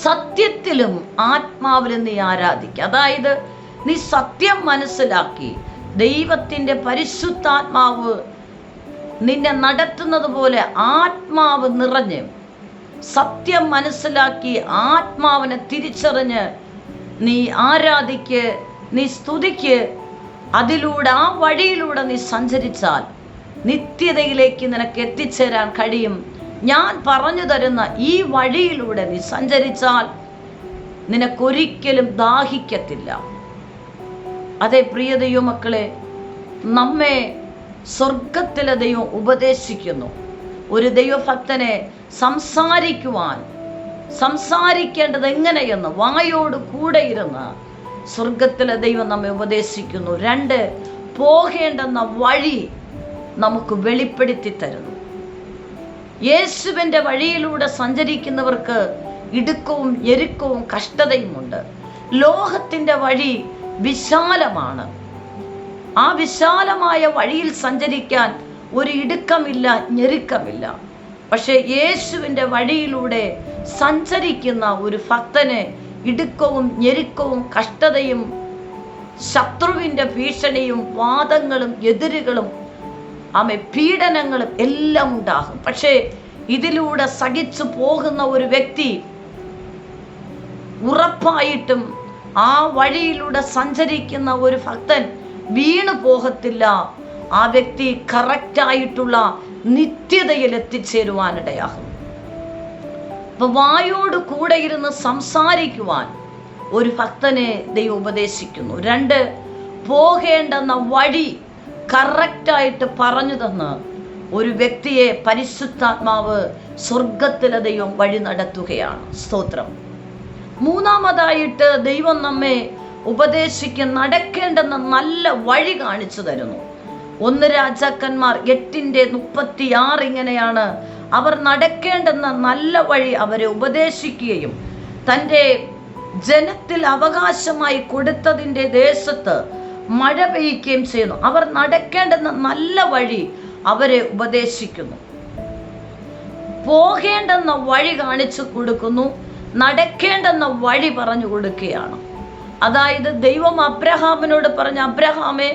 സത്യത്തിലും ആത്മാവിലും നീ ആരാധിക്കുക. അതായത് നീ സത്യം മനസ്സിലാക്കി ദൈവത്തിൻ്റെ പരിശുദ്ധാത്മാവ് നിന്നെ നടത്തുന്നത് പോലെ ആത്മാവ് നിറഞ്ഞ് സത്യം മനസ്സിലാക്കി ആത്മാവിനെ തിരിച്ചറിഞ്ഞ് നീ ആരാധിക്ക്, നീ സ്തുതിക്ക്. അതിലൂടെ, ആ വഴിയിലൂടെ നീ സഞ്ചരിച്ചാൽ നിത്യതയിലേക്ക് നിനക്ക് എത്തിച്ചേരാൻ കഴിയും. ഞാൻ പറഞ്ഞു തരുന്ന ഈ വഴിയിലൂടെ നീ സഞ്ചരിച്ചാൽ നിനക്കൊരിക്കലും ദാഹിക്കത്തില്ല. അതേ പ്രിയ ദൈവമക്കളെ, നമ്മെ സ്വർഗത്തിലെ ദൈവം ഉപദേശിക്കുന്നു. ഒരു ദൈവഭക്തനെ സംസാരിക്കേണ്ടത് എങ്ങനെയെന്ന് വായോട് കൂടെ ഇരുന്ന് സ്വർഗത്തിലെ ദൈവം നമ്മെ ഉപദേശിക്കുന്നു. 2, പോകേണ്ടെന്ന വഴി നമുക്ക് വെളിപ്പെടുത്തി തരുന്നു. യേശുവിൻ്റെ വഴിയിലൂടെ സഞ്ചരിക്കുന്നവർക്ക് ഇടുക്കവും ഞെരുക്കവും കഷ്ടതയുമുണ്ട്. ലോകത്തിൻ്റെ വഴി വിശാലമാണ്. ആ വിശാലമായ വഴിയിൽ സഞ്ചരിക്കാൻ ഒരു ഇടുക്കമില്ല, ഞെരുക്കമില്ല. പക്ഷെ യേശുവിൻ്റെ വഴിയിലൂടെ സഞ്ചരിക്കുന്ന ഒരു ഭക്തന് ഇടുക്കവും ഞെരുക്കവും കഷ്ടതയും ശത്രുവിൻ്റെ ഭീഷണിയും വാദങ്ങളും എതിരുകളും പീഡനങ്ങളും എല്ലാം ഉണ്ടാകും. പക്ഷേ ഇതിലൂടെ സഹിച്ചു പോകുന്ന ഒരു വ്യക്തി ഉറപ്പായിട്ടും ആ വഴിയിലൂടെ സഞ്ചരിക്കുന്ന ഒരു ഭക്തൻ വീണു പോകത്തില്ല. ആ വ്യക്തി കറക്റ്റായിട്ടുള്ള നിത്യതയിൽ എത്തിച്ചേരുവാനിടയാകും. അപ്പൊ വായോട് കൂടെ ഇരുന്ന് സംസാരിക്കുവാൻ ഒരു ഭക്തനെ ദൈവം ഉപദേശിക്കുന്നു. 2, പോകേണ്ടെന്ന വഴി കറക്റ്റായിട്ട് പറഞ്ഞു തന്ന് ഒരു വ്യക്തിയെ പരിശുദ്ധാത്മാവ് സ്വർഗത്തിലെ ദൈവം വഴി നടത്തുകയാണ്. സ്തോത്രം. 3-മതായിട്ട് ദൈവം നമ്മെ ഉപദേശിക്കുന്ന നടക്കേണ്ടെന്ന നല്ല വഴി കാണിച്ചു തരുന്നു. 1 രാജാക്കന്മാർ 8:36 ഇങ്ങനെയാണ്: അവർ നടക്കേണ്ടെന്ന നല്ല വഴി അവരെ ഉപദേശിക്കുകയും തൻ്റെ ജനത്തിൽ അവകാശമായി കൊടുത്തതിൻ്റെ ദേശത്ത് മഴ പെയ്യുകയും ചെയ്യുന്നു. അവർ നടക്കേണ്ടെന്ന നല്ല വഴി അവരെ ഉപദേശിക്കുന്നു. പോകേണ്ടെന്ന വഴി കാണിച്ചു കൊടുക്കുന്നു, നടക്കേണ്ടെന്ന വഴി പറഞ്ഞു കൊടുക്കുകയാണ്. അതായത് ദൈവം അബ്രഹാമിനോട് പറഞ്ഞ, അബ്രഹാമേ,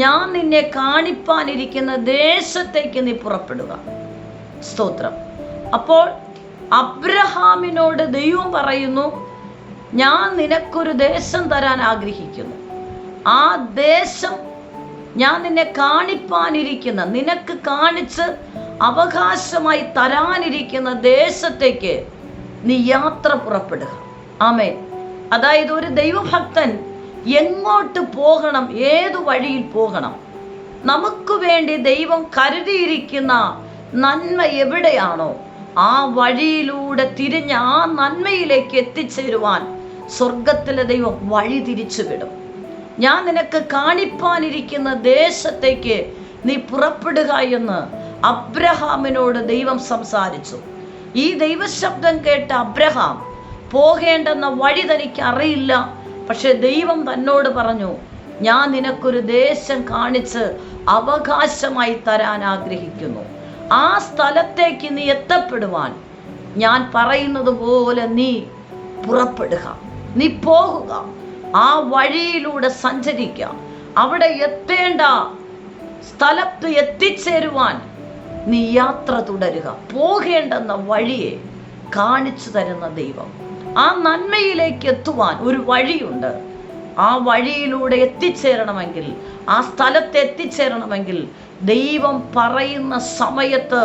ഞാൻ നിന്നെ കാണിപ്പാനിരിക്കുന്ന ദേശത്തേക്ക് നീ പുറപ്പെടുക. സ്തോത്രം. അപ്പോൾ അബ്രഹാമിനോട് ദൈവം പറയുന്നു, ഞാൻ നിനക്കൊരു ദേശം തരാൻ ആഗ്രഹിക്കുന്നു. ആ ദേശം ഞാൻ നിന്നെ കാണിപ്പാനിരിക്കുന്ന, നിനക്ക് കാണിച്ച് അവകാശമായി തരാനിരിക്കുന്ന ദേശത്തേക്ക് നീ യാത്ര പുറപ്പെടുക. ആമേൻ. അതായത് ഒരു ദൈവഭക്തൻ എങ്ങോട്ട് പോകണം, ഏതു വഴിയിൽ പോകണം, നമുക്ക് വേണ്ടി ദൈവം കരുതിയിരിക്കുന്ന നന്മ എവിടെയാണോ ആ വഴിയിലൂടെ തിരിഞ്ഞ് ആ നന്മയിലേക്ക് എത്തിച്ചേരുവാൻ സ്വർഗത്തിലെ ദൈവം വഴി തിരിച്ചു വിടും. ഞാൻ നിനക്ക് കാണിപ്പാനിരിക്കുന്ന ദേശത്തേക്ക് നീ പുറപ്പെടുക എന്ന് അബ്രഹാമിനോട് ദൈവം സംസാരിച്ചു. ഈ ദൈവശബ്ദം കേട്ട അബ്രഹാം പോകേണ്ടെന്ന വഴി തനിക്ക് അറിയില്ല. പക്ഷെ ദൈവം തന്നോട് പറഞ്ഞു, ഞാൻ നിനക്കൊരു ദേശം കാണിച്ച് അവകാശമായി തരാൻ ആഗ്രഹിക്കുന്നു. ആ സ്ഥലത്തേക്ക് നീ എത്തപ്പെടുവാൻ ഞാൻ പറയുന്നത് പോലെ നീ പുറപ്പെടുക, നീ പോകുക, ആ വഴിയിലൂടെ സഞ്ചരിക്കുക. അവിടെ എത്തേണ്ട സ്ഥലത്ത് എത്തിച്ചേരുവാൻ നീ യാത്ര തുടരുക. പോകേണ്ടെന്ന വഴിയെ കാണിച്ചു തരുന്ന ദൈവം. ആ നന്മയിലേക്ക് എത്തുവാൻ ഒരു വഴിയുണ്ട്. ആ വഴിയിലൂടെ എത്തിച്ചേരണമെങ്കിൽ, ആ സ്ഥലത്ത് എത്തിച്ചേരണമെങ്കിൽ ദൈവം പറയുന്ന സമയത്ത്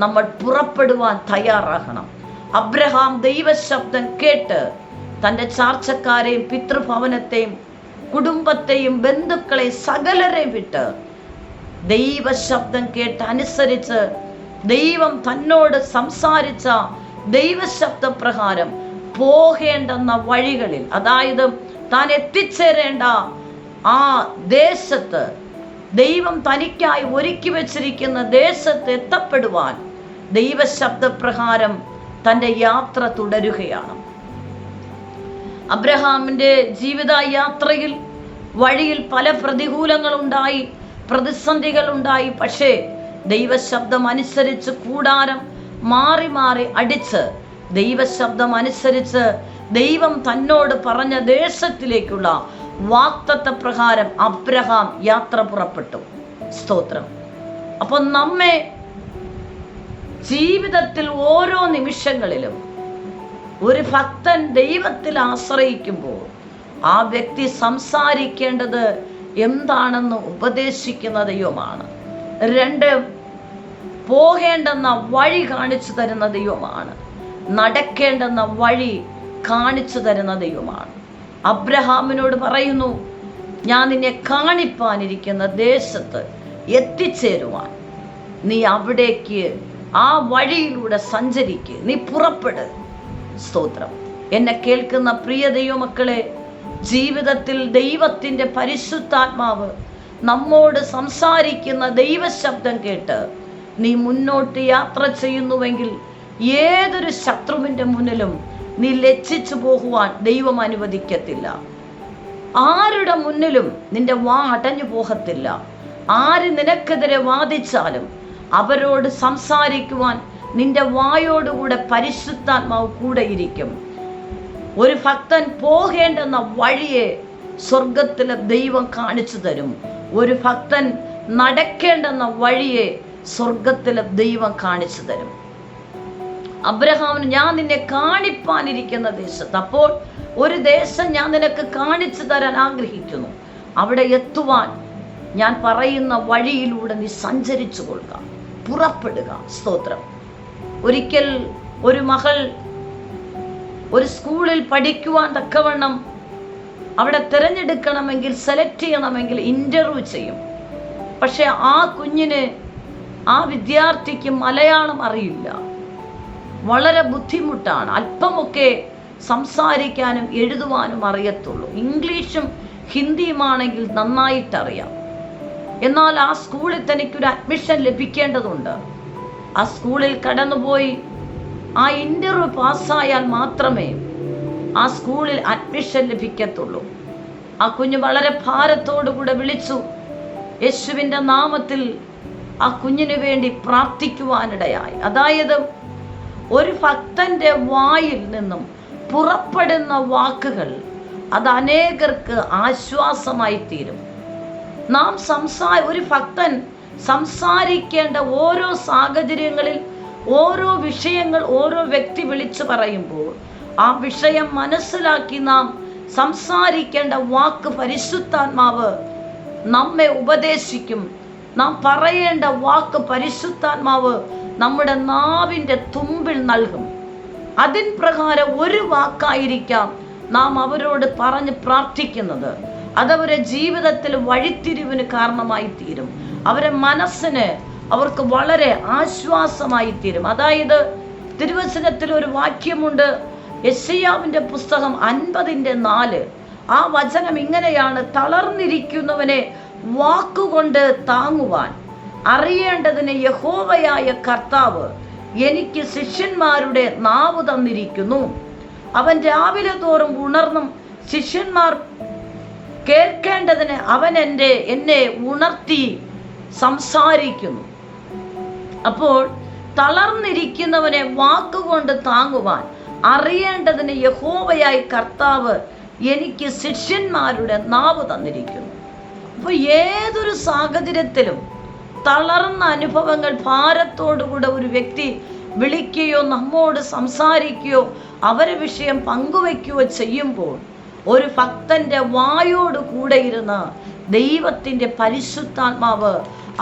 നമ്മൾ പുറപ്പെടുവാൻ തയ്യാറാകണം. അബ്രഹാം ദൈവശബ്ദം കേട്ട് തൻ്റെ ചാർച്ചക്കാരെയും പിതൃഭവനത്തെയും കുടുംബത്തെയും ബന്ധുക്കളെയും സകലരെയും വിട്ട് ദൈവശബ്ദം കേട്ട് അനുസരിച്ച് ദൈവം തന്നോട് സംസാരിച്ച ദൈവശബ്ദപ്രകാരം പോകേണ്ടെന്ന വഴികളിൽ, അതായത് താൻ എത്തിച്ചേരേണ്ട ആ ദേശത്ത്, ദൈവം തനിക്കായി ഒരുക്കി വെച്ചിരിക്കുന്ന ദേശത്ത് എത്തപ്പെടുവാൻ ദൈവശബ്ദപ്രകാരം തൻ്റെ യാത്ര തുടരുകയാണ്. അബ്രഹാമിൻ്റെ ജീവിത യാത്രയിൽ വഴിയിൽ പല പ്രതികൂലങ്ങളുണ്ടായി, പ്രതിസന്ധികളുണ്ടായി. പക്ഷേ ദൈവശബ്ദം അനുസരിച്ച് കൂടാരം മാറി മാറി അടിച്ച്, ദൈവശബ്ദം അനുസരിച്ച് ദൈവം തന്നോട് പറഞ്ഞ ദേശത്തിലേക്കുള്ള വാഗ്ദത്ത പ്രകാരം അബ്രഹാം യാത്ര പുറപ്പെട്ടു. സ്തോത്രം. അപ്പൊ നമ്മെ ജീവിതത്തിൽ ഓരോ നിമിഷങ്ങളിലും ഒരു ഭക്തൻ ദൈവത്തിൽ ആശ്രയിക്കുമ്പോൾ ആ വ്യക്തി സംസാരിക്കേണ്ടത് എന്താണെന്ന് ഉപദേശിക്കുന്ന ദൈവമാണ്. 2, പോകേണ്ടെന്ന വഴി കാണിച്ചു തരുന്ന ദൈവമാണ്. നടക്കേണ്ടെന്ന വഴി കാണിച്ചു തരുന്ന ദൈവമാണ്. അബ്രഹാമിനോട് പറയുന്നു, ഞാൻ നിന്നെ കാണിപ്പാനിരിക്കുന്ന ദേശത്ത് എത്തിച്ചേരുവാൻ നീ അവിടേക്ക് ആ വഴിയിലൂടെ സഞ്ചരിക്ക്, നീ പുറപ്പെട്. സ്തോത്രം. എന്നെ കേൾക്കുന്ന പ്രിയ ദൈവമക്കളെ, ജീവിതത്തിൽ ദൈവത്തിൻ്റെ പരിശുദ്ധാത്മാവ് നമ്മോട് സംസാരിക്കുന്ന ദൈവശബ്ദം കേട്ട് നീ മുന്നോട്ട് യാത്ര ചെയ്യുന്നുവെങ്കിൽ ഏതൊരു ശത്രുവിൻ്റെ മുന്നിലും നീ ലജ്ജിച്ചു പോകുവാൻ ദൈവം അനുവദിക്കത്തില്ല. ആരുടെ മുന്നിലും നിന്റെ വാ അടഞ്ഞു പോകത്തില്ല. ആര് നിനക്കെതിരെ വാദിച്ചാലും അവരോട് സംസാരിക്കുവാൻ നിന്റെ വായോടുകൂടെ പരിശുദ്ധാത്മാവ് കൂടെ ഇരിക്കും. ഒരു ഭക്തൻ പോകേണ്ടെന്ന വഴിയെ സ്വർഗത്തിലെ ദൈവം കാണിച്ചു തരും. ഒരു ഭക്തൻ നടക്കേണ്ടെന്ന വഴിയെ സ്വർഗത്തിലെ ദൈവം കാണിച്ചു തരും. അബ്രഹാമിന്, ഞാൻ നിന്നെ കാണിപ്പാനിരിക്കുന്ന ദേശത്ത്, അപ്പോൾ ഒരു ദേശം ഞാൻ നിനക്ക് കാണിച്ചു തരാൻ ആഗ്രഹിക്കുന്നു. അവിടെ എത്തുവാൻ ഞാൻ പറയുന്ന വഴിയിലൂടെ നീ സഞ്ചരിച്ചു കൊള്ളുക, പുറപ്പെടുക. സ്തോത്രം. ഒരിക്കൽ ഒരു മകൾ ഒരു സ്കൂളിൽ പഠിക്കുവാൻ തക്കവണ്ണം അവിടെ തിരഞ്ഞെടുക്കണമെങ്കിൽ, സെലക്ട് ചെയ്യണമെങ്കിൽ ഇൻ്റർവ്യൂ ചെയ്യും. പക്ഷെ ആ കുഞ്ഞിന്, ആ വിദ്യാർത്ഥിക്ക് മലയാളം അറിയില്ല. വളരെ ബുദ്ധിമുട്ടാണ്. അല്പമൊക്കെ സംസാരിക്കാനും എഴുതുവാനും അറിയത്തുള്ളൂ. ഇംഗ്ലീഷും ഹിന്ദിയുമാണെങ്കിൽ നന്നായിട്ടറിയാം. എന്നാൽ ആ സ്കൂളിൽ തനിക്കൊരു അഡ്മിഷൻ ലഭിക്കേണ്ടതുണ്ട്. ആ സ്കൂളിൽ കടന്നുപോയി ആ ഇൻ്റർവ്യൂ പാസ്സായാൽ മാത്രമേ ആ സ്കൂളിൽ അഡ്മിഷൻ ലഭിക്കത്തുള്ളൂ. ആ കുഞ്ഞ് വളരെ ഭാരത്തോടുകൂടെ വിളിച്ചു. യേശുവിൻ്റെ നാമത്തിൽ ആ കുഞ്ഞിന് വേണ്ടി പ്രാർത്ഥിക്കുവാനിടയായി. അതായത് ഒരു ഭക്തന്റെ വായിൽ നിന്നും പുറപ്പെടുന്ന വാക്കുകൾ അത് അനേകർക്ക് ആശ്വാസമായി തീരും. നാം ഒരു ഭക്തൻ സംസാരിക്കേണ്ട ഓരോ സാഹചര്യങ്ങളിൽ, ഓരോ വിഷയങ്ങൾ, ഓരോ വ്യക്തി വിളിച്ചു പറയുമ്പോൾ ആ വിഷയം മനസ്സിലാക്കി നാം സംസാരിക്കേണ്ട വാക്ക് പരിശുദ്ധാത്മാവ് നമ്മെ ഉപദേശിക്കും. നാം പറയേണ്ട വാക്ക് പരിശുദ്ധാത്മാവ് നമ്മുടെ നാവിൻ്റെ തുമ്പിൽ നൽകും. അതിൻ പ്രകാരം ഒരു വാക്കായിരിക്കാം നാം അവരോട് പറഞ്ഞ് പ്രാർത്ഥിക്കുന്നത്. അതവരെ ജീവിതത്തിൽ വഴിത്തിരിവിന് കാരണമായി തീരും. അവരെ മനസ്സിന് അവർക്ക് വളരെ ആശ്വാസമായി തീരും. അതായത് തിരുവചനത്തിൽ ഒരു വാക്യമുണ്ട്, യെശയ്യാവിൻ്റെ പുസ്തകം 50:4. ആ വചനം ഇങ്ങനെയാണ്: തളർന്നിരിക്കുന്നവനെ വാക്കുകൊണ്ട് താങ്ങുവാൻ അറിയേണ്ടതിന് യഹോവയായ കർത്താവ് എനിക്ക് ശിഷ്യന്മാരുടെ നാവ് തന്നിരിക്കുന്നു. അവൻ രാവിലെ തോറും ഉണർന്നും ശിഷ്യന്മാർ കേൾക്കേണ്ടതിന് അവൻ എന്നെ ഉണർത്തി സംസാരിക്കുന്നു. അപ്പോൾ തളർന്നിരിക്കുന്നവനെ വാക്കുകൊണ്ട് താങ്ങുവാൻ അറിയേണ്ടതിന് യഹോവയായ കർത്താവ് എനിക്ക് ശിഷ്യന്മാരുടെ നാവ് തന്നിരിക്കുന്നു. അപ്പോൾ ഏതൊരു സാഹചര്യത്തിലും തളർന്ന അനുഭവങ്ങൾ, ഭാരത്തോടുകൂടെ ഒരു വ്യക്തി വിളിക്കുകയോ നമ്മോട് സംസാരിക്കുകയോ അവരെ വിഷയം പങ്കുവയ്ക്കുകയോ ചെയ്യുമ്പോൾ ഒരു ഭക്തന്റെ വായോട് കൂടെ ഇരുന്ന് ദൈവത്തിൻ്റെ പരിശുദ്ധാത്മാവ്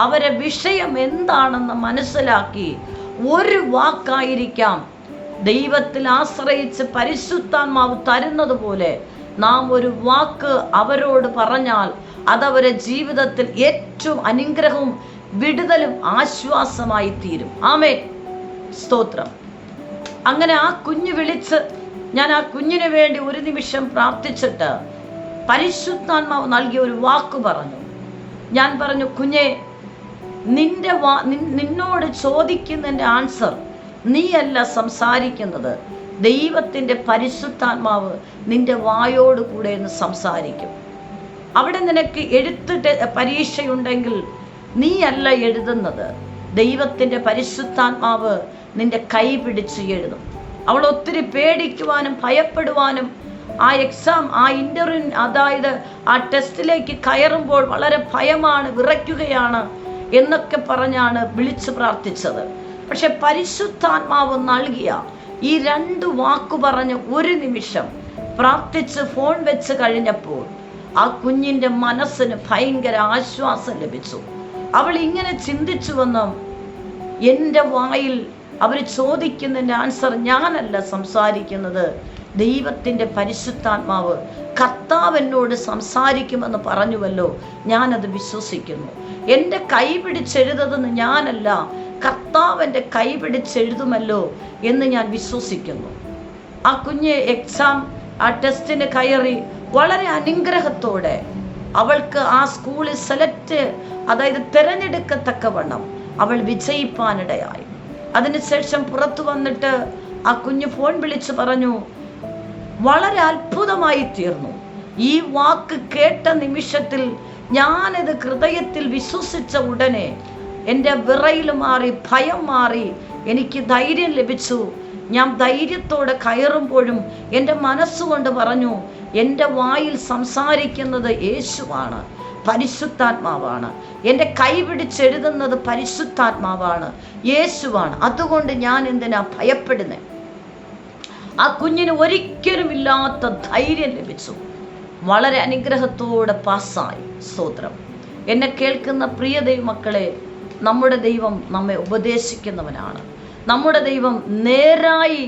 അവരെ വിഷയം എന്താണെന്ന് മനസ്സിലാക്കി ഒരു വാക്കായിരിക്കാം ദൈവത്തിൽ ആശ്രയിച്ച് പരിശുദ്ധാത്മാവ് തരുന്നത് പോലെ നാം ഒരു വാക്ക് അവരോട് പറഞ്ഞാൽ അതവരെ ജീവിതത്തിൽ ഏറ്റവും അനുഗ്രഹവും വിടുതലും ആശ്വാസമായി തീരും. ആമേൻ. സ്തോത്രം. അങ്ങനെ ആ കുഞ്ഞ് വിളിച്ച് ഞാൻ ആ കുഞ്ഞിന് വേണ്ടി ഒരു നിമിഷം പ്രാർത്ഥിച്ചിട്ട് പരിശുദ്ധാത്മാവ് നൽകിയ ഒരു വാക്ക് പറഞ്ഞു. ഞാൻ പറഞ്ഞു, കുഞ്ഞെ, നിന്നോട് ചോദിക്കുന്നതിൻ്റെ ആൻസർ നീയല്ല സംസാരിക്കുന്നത്, ദൈവത്തിൻ്റെ പരിശുദ്ധാത്മാവ് നിന്റെ വായോട് കൂടെ എന്ന് സംസാരിക്കും. അവിടെ നിനക്ക് എഴുത്തിട്ട് പരീക്ഷയുണ്ടെങ്കിൽ നീയല്ല എഴുതുന്നത്, ദൈവത്തിൻ്റെ പരിശുദ്ധാത്മാവ് നിന്റെ കൈ പിടിച്ച് എഴുതും. അവൾ ഒത്തിരി പേടിക്കുവാനും ഭയപ്പെടുവാനും ആ എക്സാം, ആ ഇൻ്റർവ്യൂ, അതായത് ആ ടെസ്റ്റിലേക്ക് കയറുമ്പോൾ വളരെ ഭയമാണ്, വിറയ്ക്കുകയാണ് എന്നൊക്കെ പറഞ്ഞാണ് വിളിച്ച് പ്രാർത്ഥിച്ചത്. പക്ഷെ പരിശുദ്ധാത്മാവ് നൽകിയ ഈ 2 വാക്കു പറഞ്ഞ് ഒരു നിമിഷം പ്രാർത്ഥിച്ച് ഫോൺ വെച്ച് കഴിഞ്ഞപ്പോൾ ആ കുഞ്ഞിൻ്റെ മനസ്സിന് ഭയങ്കര ആശ്വാസം ലഭിച്ചു. അവൾ ഇങ്ങനെ ചിന്തിച്ചു വന്നു, എൻ്റെ വായിൽ അവർ ചോദിക്കുന്നതിൻ്റെ ആൻസർ ഞാനല്ല സംസാരിക്കുന്നത്, ദൈവത്തിൻ്റെ പരിശുദ്ധാത്മാവ് കർത്താവ് എന്നോട് സംസാരിക്കുമെന്ന് പറഞ്ഞുവല്ലോ, ഞാനത് വിശ്വസിക്കുന്നു. എൻ്റെ കൈ പിടിച്ചെഴുതതെന്ന് ഞാനല്ല, കർത്താവ് എൻ്റെ കൈ പിടിച്ചെഴുതുമല്ലോ എന്ന് ഞാൻ വിശ്വസിക്കുന്നു. ആ കുഞ്ഞ് എക്സാം, ആ ടെസ്റ്റിന് കയറി വളരെ അനുഗ്രഹത്തോടെ അവൾക്ക് ആ സ്കൂളിൽ അതായത് തിരഞ്ഞെടുക്കത്തക്കവണ്ണം അവൾ വിജയിപ്പാനിടയായി. അതിനുശേഷം പുറത്തു വന്നിട്ട് ആ കുഞ്ഞ് ഫോൺ വിളിച്ച് പറഞ്ഞു, വളരെ അത്ഭുതമായി തീർന്നു. ഈ വാക്ക് കേട്ട നിമിഷത്തിൽ ഞാനിത് ഹൃദയത്തിൽ വിശ്വസിച്ച ഉടനെ എൻ്റെ വിറയിൽ മാറി, ഭയം മാറി, എനിക്ക് ധൈര്യം ലഭിച്ചു. ഞാൻ ധൈര്യത്തോടെ കയറുമ്പോഴും എൻ്റെ മനസ്സുകൊണ്ട് പറഞ്ഞു, എൻ്റെ വായിൽ സംസാരിക്കുന്നത് യേശുവാണ്, പരിശുദ്ധാത്മാവാണ്. എൻ്റെ കൈ പിടിച്ചെഴുതുന്നത് പരിശുദ്ധാത്മാവാണ്, യേശുവാണ്. അതുകൊണ്ട് ഞാൻ എന്തിനാ ഭയപ്പെടുന്നത്? ആ കുഞ്ഞിന് ഒരിക്കലും ഇല്ലാത്ത ധൈര്യം ലഭിച്ചു. വളരെ അനുഗ്രഹത്തോടെ പാസ്സായി. സ്തോത്രം. എന്നെ കേൾക്കുന്ന പ്രിയ ദൈവമക്കളെ, നമ്മുടെ ദൈവം നമ്മെ ഉപദേശിക്കുന്നവനാണ്. നമ്മുടെ ദൈവം നേരായി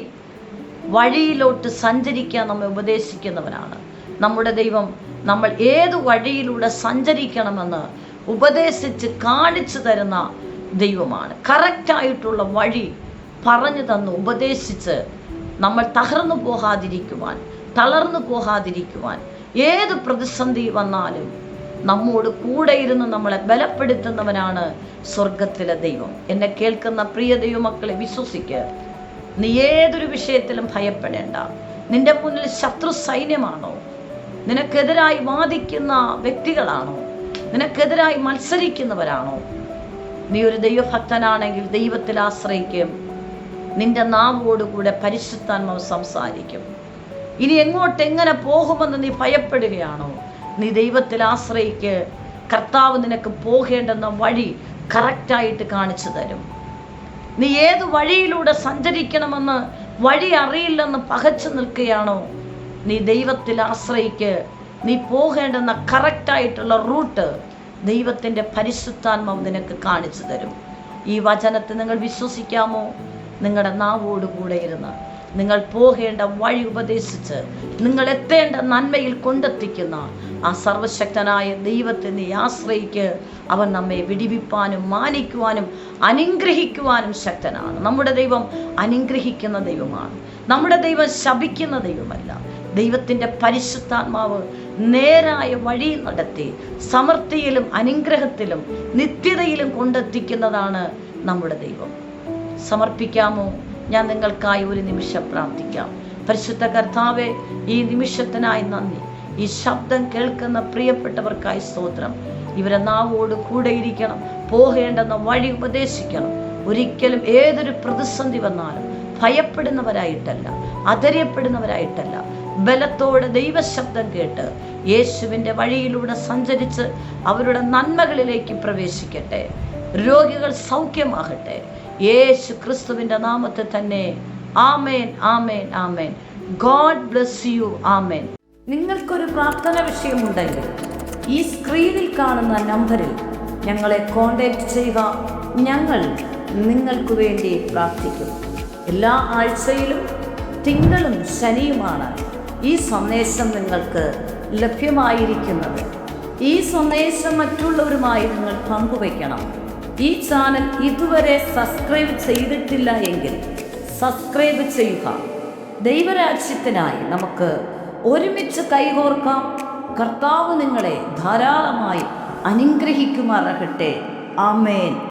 വഴിയിലോട്ട് സഞ്ചരിക്കാൻ നമ്മെ ഉപദേശിക്കുന്നവനാണ്. നമ്മുടെ ദൈവം നമ്മൾ ഏത് വഴിയിലൂടെ സഞ്ചരിക്കണമെന്ന് ഉപദേശിച്ച് കാണിച്ചു തരുന്ന ദൈവമാണ്. കറക്റ്റായിട്ടുള്ള വഴി പറഞ്ഞു തന്ന് ഉപദേശിച്ച് നമ്മൾ തകർന്നു പോകാതിരിക്കുവാൻ, തളർന്നു പോകാതിരിക്കുവാൻ, ഏത് പ്രതിസന്ധി വന്നാലും നമ്മോട് കൂടെ ഇരുന്ന് നമ്മളെ ബലപ്പെടുത്തുന്നവനാണ് സ്വർഗത്തിലെ ദൈവം. എന്നെ കേൾക്കുന്ന പ്രിയ ദൈവമക്കളെ, വിശ്വസിക്കുക, നീ ഏതൊരു വിഷയത്തിലും ഭയപ്പെടേണ്ട. നിന്റെ മുന്നിൽ ശത്രു സൈന്യമാണോ, നിനക്കെതിരായി വാദിക്കുന്ന വ്യക്തികളാണോ, നിനക്കെതിരായി മത്സരിക്കുന്നവരാണോ? നീ ഒരു ദൈവഭക്തനാണെങ്കിൽ ദൈവത്തിൽ ആശ്രയിക്കും. നിന്റെ നാവോടുകൂടെ പരിശുദ്ധാത്മാവ് സംസാരിക്കും. ഇനി എങ്ങനെ പോകുമെന്ന് നീ ഭയപ്പെടുകയാണോ? നീ ദൈവത്തിൽ ആശ്രയിക്ക്. കർത്താവ് നിനക്ക് പോകേണ്ടെന്ന വഴി കറക്റ്റായിട്ട് കാണിച്ചു തരും. നീ ഏത് വഴിയിലൂടെ സഞ്ചരിക്കണമെന്ന് വഴി അറിയില്ലെന്ന് പകച്ചു നിൽക്കുകയാണോ? നീ ദൈവത്തിൽ ആശ്രയിക്ക്. നീ പോകേണ്ടെന്ന കറക്റ്റായിട്ടുള്ള റൂട്ട് ദൈവത്തിൻ്റെ പരിശുദ്ധാത്മാവ് നിനക്ക് കാണിച്ചു തരും. ഈ വചനത്തെ നിങ്ങൾ വിശ്വസിക്കാമോ? നിങ്ങളുടെ നാവോട് കൂടെ ഇരുന്ന് നിങ്ങൾ പോകേണ്ട വഴി ഉപദേശിച്ച് നിങ്ങൾ എത്തേണ്ട നന്മയിൽ കൊണ്ടെത്തിക്കുന്ന ആ സർവശക്തനായ ദൈവത്തെ നീ ആശ്രയിക്ക്. അവൻ നമ്മെ വിടിവിപ്പാനും മാനിക്കുവാനും അനുഗ്രഹിക്കുവാനും ശക്തനാണ്. നമ്മുടെ ദൈവം അനുഗ്രഹിക്കുന്ന ദൈവമാണ്. നമ്മുടെ ദൈവം ശപിക്കുന്ന ദൈവമല്ല. ദൈവത്തിൻ്റെ പരിശുദ്ധാത്മാവ് നേരായ വഴി നടത്തി സമൃദ്ധിയിലും അനുഗ്രഹത്തിലും നിത്യതയിലും കൊണ്ടെത്തിക്കുന്നതാണ് നമ്മുടെ ദൈവം. സമർപ്പിക്കാമോ? ഞാൻ നിങ്ങൾക്കായി ഒരു നിമിഷം പ്രാർത്ഥിക്കാം. പരിശുദ്ധ കർത്താവേ, ഈ നിമിഷത്തിനായി നന്ദി. ഈ ശബ്ദം കേൾക്കുന്ന പ്രിയപ്പെട്ടവർക്കായി സ്തോത്രം. ഇവരെ നാവോട് കൂടെ ഇരിക്കണം, പോകേണ്ടെന്ന വഴി ഉപദേശിക്കണം. ഒരിക്കലും ഏതൊരു പ്രതിസന്ധി വന്നാലും ഭയപ്പെടുന്നവരായിട്ടല്ല, അധൈര്യപ്പെടുന്നവരായിട്ടല്ല, ബലത്തോടെ ദൈവശബ്ദം കേട്ട് യേശുവിൻ്റെ വഴിയിലൂടെ സഞ്ചരിച്ച് അവരുടെ നന്മകളിലേക്ക് പ്രവേശിക്കട്ടെ. രോഗികൾ സൗഖ്യമാകട്ടെ. യേശു ക്രിസ്തുവിൻ്റെ നാമത്തിൽ തന്നെ. ആമേൻ, ആമേൻ, ആമേൻ. God bless you. ആമേൻ. നിങ്ങൾക്കൊരു പ്രാർത്ഥന വിഷയമുണ്ടെങ്കിൽ ഈ സ്ക്രീനിൽ കാണുന്ന നമ്പറിൽ ഞങ്ങളെ കോൺടാക്റ്റ് ചെയ്യുക. ഞങ്ങൾ നിങ്ങൾക്ക് വേണ്ടി പ്രാർത്ഥിക്കും. എല്ലാ ആഴ്ചയിലും തിങ്കളും ശനിയുമാണ് ഈ സന്ദേശം നിങ്ങൾക്ക് ലഭ്യമായിരിക്കുന്നത്. ഈ സന്ദേശം മറ്റുള്ളവരുമായി നിങ്ങൾ പങ്കുവയ്ക്കണം. ഈ ചാനൽ ഇതുവരെ സബ്സ്ക്രൈബ് ചെയ്തിട്ടില്ല എങ്കിൽ സബ്സ്ക്രൈബ് ചെയ്യുക. ദൈവരാജ്യത്തിനായി നമുക്ക് ഒരുമിച്ച് കൈകോർക്കാം. കർത്താവ് നിങ്ങളെ ധാരാളമായി അനുഗ്രഹിക്കുമാറാകട്ടെ. ആമേൻ.